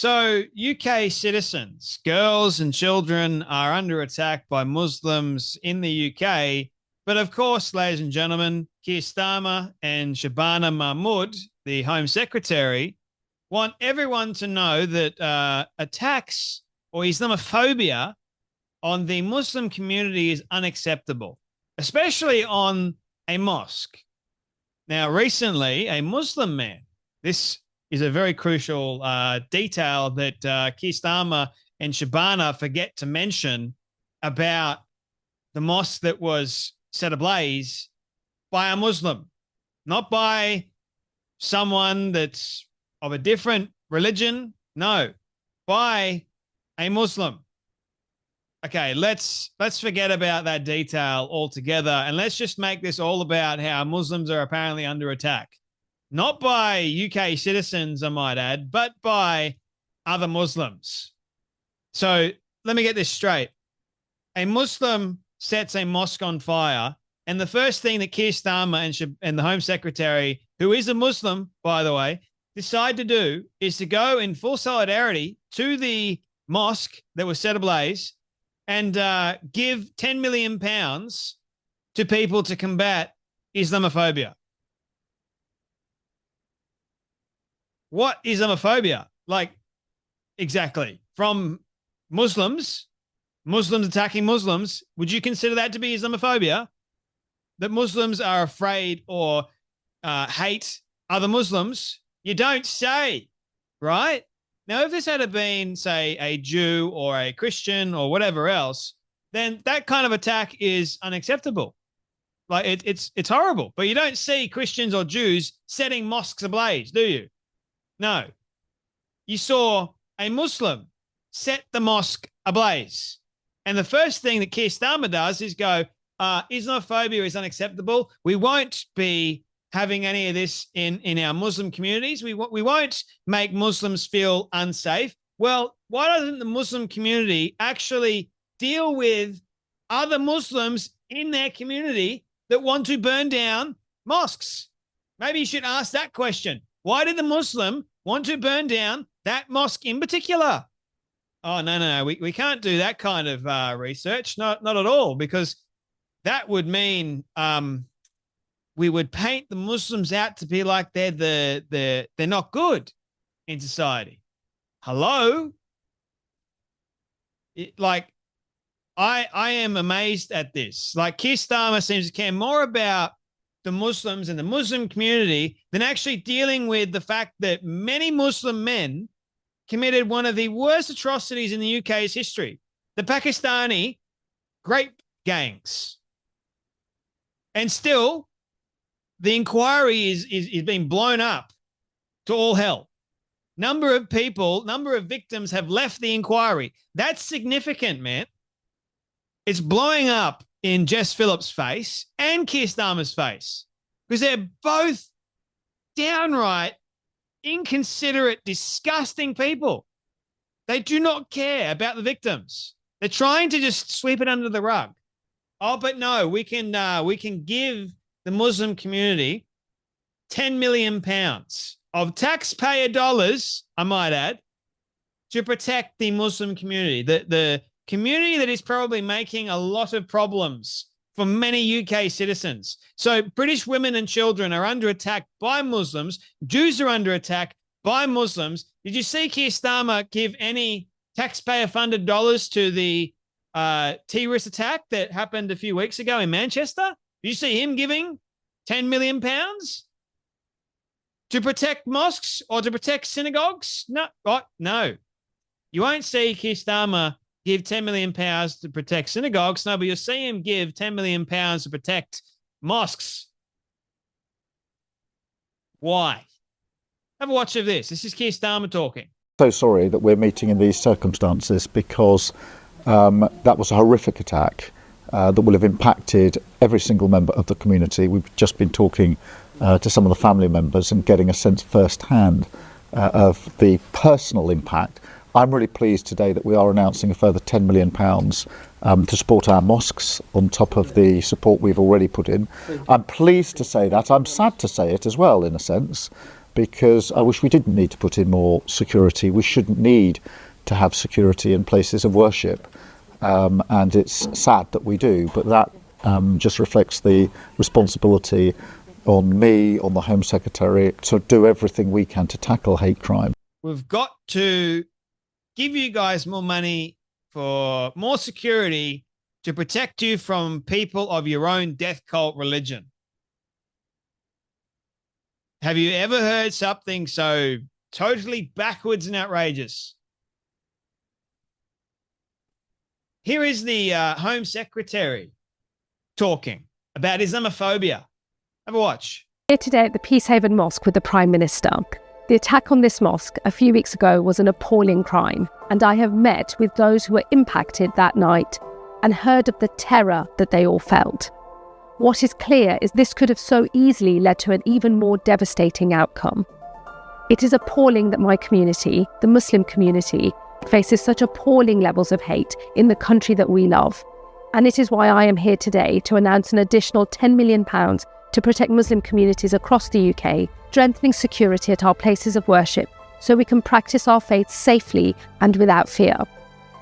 So, UK citizens, girls and children are under attack by Muslims in the UK. But of course, ladies and gentlemen, Keir Starmer and Shabana Mahmood, the Home Secretary, want everyone to know that attacks or Islamophobia on the Muslim community is unacceptable, especially on a mosque. Now, recently, a Muslim man, this is a very crucial detail that Keir Starmer and Shabana forget to mention about the mosque that was set ablaze by a Muslim, not by someone that's of a different religion. No, by a Muslim. Okay, let's forget about that detail altogether, and let's just make this all about how Muslims are apparently under attack. Not by UK citizens, I might add, but by other Muslims. So let me get this straight. A Muslim sets a mosque on fire, and the first thing that Keir Starmer and the Home Secretary, who is a Muslim, by the way, decide to do is to go in full solidarity to the mosque that was set ablaze and give £10 million to people to combat Islamophobia. What Islamophobia? Like, exactly. From Muslims attacking Muslims, would you consider that to be Islamophobia? That Muslims are afraid or hate other Muslims? You don't say, right? Now, if this had been, say, a Jew or a Christian or whatever else, then that kind of attack is unacceptable. Like, it's horrible. But you don't see Christians or Jews setting mosques ablaze, do you? No. You saw a Muslim set the mosque ablaze. And the first thing that Keir Starmer does is go, Islamophobia is unacceptable. We won't be having any of this in our Muslim communities. We won't make Muslims feel unsafe. Well, why doesn't the Muslim community actually deal with other Muslims in their community that want to burn down mosques? Maybe you should ask that question. Why did the Muslim want to burn down that mosque in particular? Oh, no. We can't do that kind of research. Not at all, because that would mean we would paint the Muslims out to be like they're not good in society. Hello? I am amazed at this. Like, Keir Starmer seems to care more about the Muslims and the Muslim community than actually dealing with the fact that many Muslim men committed one of the worst atrocities in the UK's history, the Pakistani grape gangs. And still, the inquiry is being blown up to all hell. Number of victims have left the inquiry. That's significant, man. It's blowing up in Jess Phillips' face and Keir Starmer's face, because they're both downright inconsiderate, disgusting people. They do not care about the victims. They're trying to just sweep it under the rug. Oh, but no, we can give the Muslim community £10 million of taxpayer dollars, I might add, to protect the Muslim community, the community that is probably making a lot of problems for many UK citizens. So British women and children are under attack by Muslims. Jews are under attack by Muslims. Did you see Keir Starmer give any taxpayer-funded dollars to the terrorist attack that happened a few weeks ago in Manchester? Did you see him giving £10 million to protect mosques or to protect synagogues? No. What? No. You won't see Keir Starmer give £10 million to protect synagogues. No, but you'll see him give £10 million to protect mosques. Why? Have a watch of this. This is Keir Starmer talking. So sorry that we're meeting in these circumstances, because that was a horrific attack that will have impacted every single member of the community. We've just been talking to some of the family members and getting a sense firsthand of the personal impact. I'm really pleased today that we are announcing a further £10 million to support our mosques on top of the support we've already put in. I'm pleased to say that. I'm sad to say it as well, in a sense, because I wish we didn't need to put in more security. We shouldn't need to have security in places of worship. And it's sad that we do, but that just reflects the responsibility on me, on the Home Secretary, to do everything we can to tackle hate crime. We've got to give you guys more money for more security to protect you from people of your own death cult religion. Have you ever heard something so totally backwards and outrageous? Here is the Home Secretary talking about Islamophobia. Have a watch. Here today at the Peacehaven Mosque with the Prime Minister. The attack on this mosque a few weeks ago was an appalling crime, and I have met with those who were impacted that night and heard of the terror that they all felt. What is clear is this could have so easily led to an even more devastating outcome. It is appalling that my community, the Muslim community, faces such appalling levels of hate in the country that we love. And it is why I am here today to announce an additional £10 million to protect Muslim communities across the UK, strengthening security at our places of worship so we can practice our faith safely and without fear.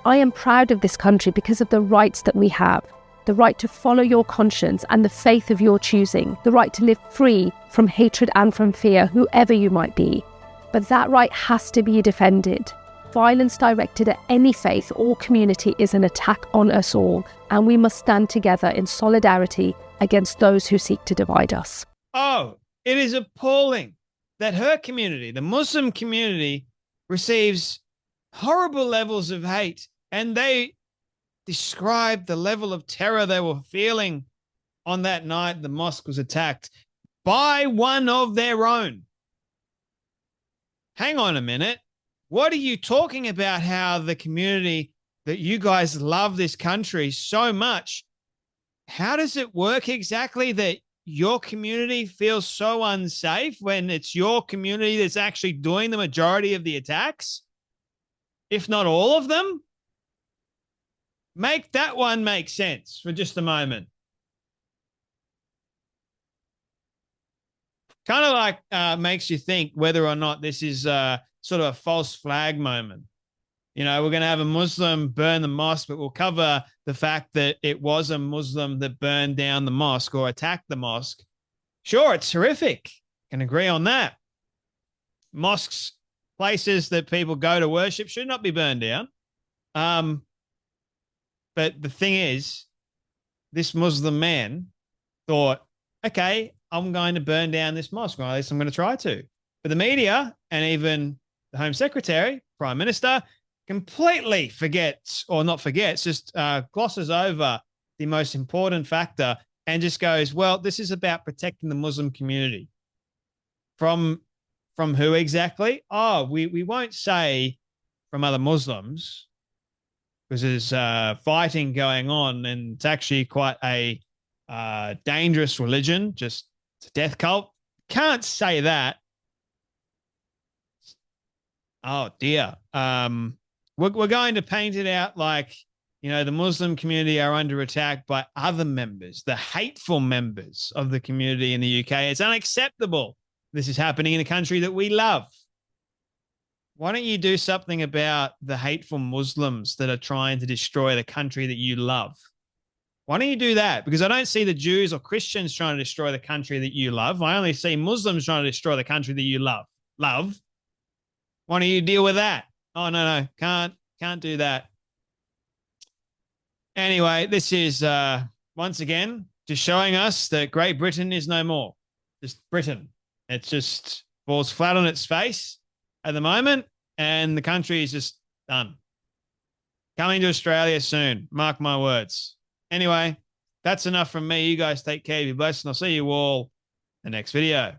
I am proud of this country because of the rights that we have. The right to follow your conscience and the faith of your choosing. The right to live free from hatred and from fear, whoever you might be. But that right has to be defended. Violence directed at any faith or community is an attack on us all, and we must stand together in solidarity against those who seek to divide us. Oh, it is appalling that her community, the Muslim community, receives horrible levels of hate, and they described the level of terror they were feeling on that night the mosque was attacked by one of their own. Hang on a minute. What are you talking about? How the community that you guys love this country so much, how does it work exactly that your community feels so unsafe when it's your community that's actually doing the majority of the attacks, if not all of them? Make that one make sense for just a moment. Kind of like makes you think whether or not this is sort of a false flag moment. You know, we're going to have a Muslim burn the mosque, but we'll cover the fact that it was a Muslim that burned down the mosque or attacked the mosque. Sure, it's horrific. Can agree on that. Mosques, places that people go to worship, should not be burned down. But the thing is, this Muslim man thought, okay, I'm going to burn down this mosque, or at least I'm going to try to. But the media and even the Home Secretary, Prime Minister, completely forgets, or not forgets, just glosses over the most important factor and just goes, well, this is about protecting the Muslim community. From who exactly? Oh, we won't say from other Muslims, because there's fighting going on, and it's actually quite a dangerous religion, just it's a death cult. Can't say that. Oh, dear. We're going to paint it out like, you know, the Muslim community are under attack by other members, the hateful members of the community in the UK. It's unacceptable. This is happening in a country that we love. Why don't you do something about the hateful Muslims that are trying to destroy the country that you love? Why don't you do that? Because I don't see the Jews or Christians trying to destroy the country that you love. I only see Muslims trying to destroy the country that you love. Why don't you deal with that? Oh, no, can't do that. Anyway, this is, once again, just showing us that Great Britain is no more. Just Britain. It just falls flat on its face at the moment, and the country is just done. Coming to Australia soon. Mark my words. Anyway, that's enough from me. You guys take care. Be blessed, and I'll see you all in the next video.